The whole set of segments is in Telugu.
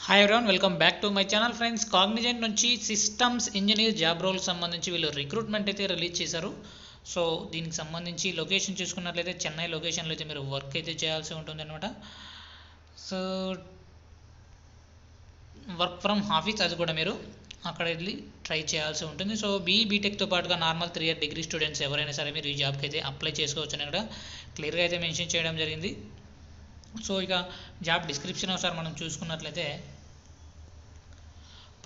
Hi everyone, welcome back to my channel friends. Cognizant నుంచి సిస్టమ్స్ ఇంజనీర్ జాబ్ రోల్ సంబంధించి వీళ్ళు రిక్రూట్మెంట్ అయితే రిలీజ్ చేశారు. సో దీనికి సంబంధించి లొకేషన్ చూసుకున్నట్లయితే చెన్నై లొకేషన్లో అయితే మీరు వర్క్ అయితే చేయాల్సి ఉంటుంది అనమాట. సో వర్క్ ఫ్రమ్ ఆఫీస్ అది కూడా మీరు అక్కడ వెళ్ళి ట్రై చేయాల్సి ఉంటుంది. సో బీటెక్తో పాటుగా నార్మల్ 3 ఇయర్ డిగ్రీ స్టూడెంట్స్ ఎవరైనా సరే మీరు ఈ జాబ్కి అయితే అప్లై చేసుకోవచ్చు అని కూడా క్లియర్గా అయితే మెన్షన్ చేయడం జరిగింది. సో ఇక జాబ్ డిస్క్రిప్షన్ ఒకసారి మనం చూసుకున్నట్లయితే,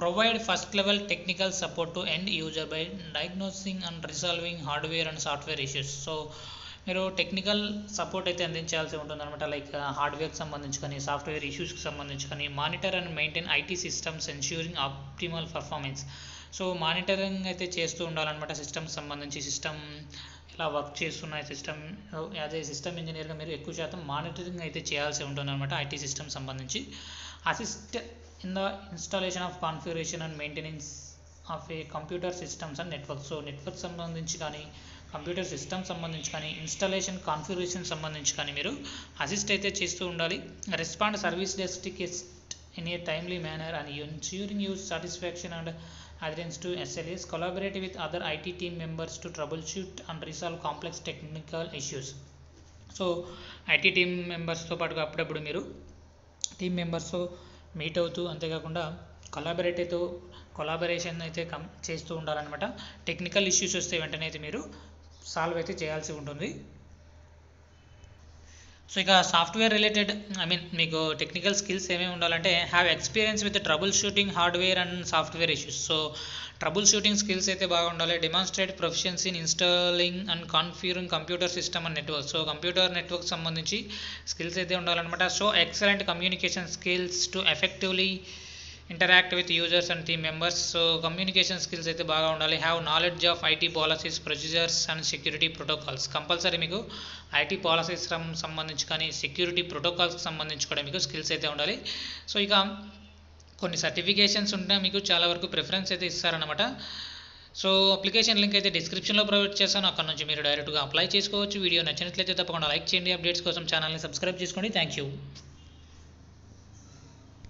provide first level technical support to end user by diagnosing and resolving hardware and software issues. So మీరు టెక్నికల్ సపోర్ట్ అయితే అందించాల్సి ఉంటుంది అనమాట. లైక్ హార్డ్వేర్కి సంబంధించి కానీ సాఫ్ట్వేర్ ఇష్యూస్కి సంబంధించి కానీ monitor and maintain IT systems ensuring optimal performance. So monitoring అయితే చేస్తూ ఉండాలన్నమాట. సిస్టమ్కి సంబంధించి సిస్టమ్ ఎలా వర్క్ చేస్తున్నాయి, సిస్టమ్ యాజ్ ఏ సిస్టమ్ ఇంజనీర్గా మీరు ఎక్కువ శాతం మానిటరింగ్ అయితే చేయాల్సి ఉంటుంది అనమాట ఐటీ సిస్టమ్ సంబంధించి. Assist in the installation of configuration and maintenance of A computer systems and network. So network సంబంధించి కానీ కంప్యూటర్ సిస్టమ్ సంబంధించి కానీ ఇన్స్టాలేషన్ కాన్ఫిగరేషన్ సంబంధించి కానీ మీరు అసిస్ట్ అయితే చేస్తూ ఉండాలి. Respond service desk tickets in a timely manner and ensuring use satisfaction and adherence to SLAs. Collaborate with other IT team members to troubleshoot and resolve complex technical issues. So IT team మెంబర్స్తో పాటుగా అప్పుడప్పుడు మీరు టీమ్ మెంబర్స్తో మీట్ అవుతూ, అంతేకాకుండా కొలాబరేషన్ అయితే చేస్తూ ఉండాలన్నమాట. టెక్నికల్ ఇష్యూస్ వస్తే వెంటనే అయితే మీరు సాల్వ్ అయితే చేయాల్సి ఉంటుంది. సో ఇక సాఫ్ట్వేర్ రిలేటెడ్ మీకు టెక్నికల్ స్కిల్స్ ఏమేమి ఉండాలంటే, have experience with troubleshooting hardware and software issues. So troubleshooting skills అయితే బాగా ఉండాలి. Demonstrate proficiency in installing and configuring computer system and network. So computer network సంబంధించి స్కిల్స్ అయితే ఉండాలన్నమాట. So excellent communication skills to effectively interact with users and team members. So communication skills అయితే బాగా ఉండాలి. Have knowledge of IT policies, procedures and security protocols. Compulsory మీకు ఐటీ పాలసీస్ సంబంధించి కానీ సెక్యూరిటీ ప్రోటోకాల్స్కి సంబంధించి కూడా మీకు స్కిల్స్ అయితే ఉండాలి. సో ఇక కొన్ని సర్టిఫికేషన్స్ ఉంటే మీకు చాలా వరకు ప్రిఫరెన్స్ అయితే ఇస్తారనమాట. సో అప్లికేషన్ లింక్ అయితే డిస్క్రిప్షన్లో ప్రొవైడ్ చేస్తాను, అక్కడ నుంచి మీరు డైరెక్ట్గా అప్లై చేసుకోవచ్చు. వీడియో నచ్చినట్లయితే తప్పకుండా లైక్ చేయండి. అప్డేట్స్ కోసం ఛానల్ని సబ్స్క్రైబ్ చేసుకోండి. Thank you.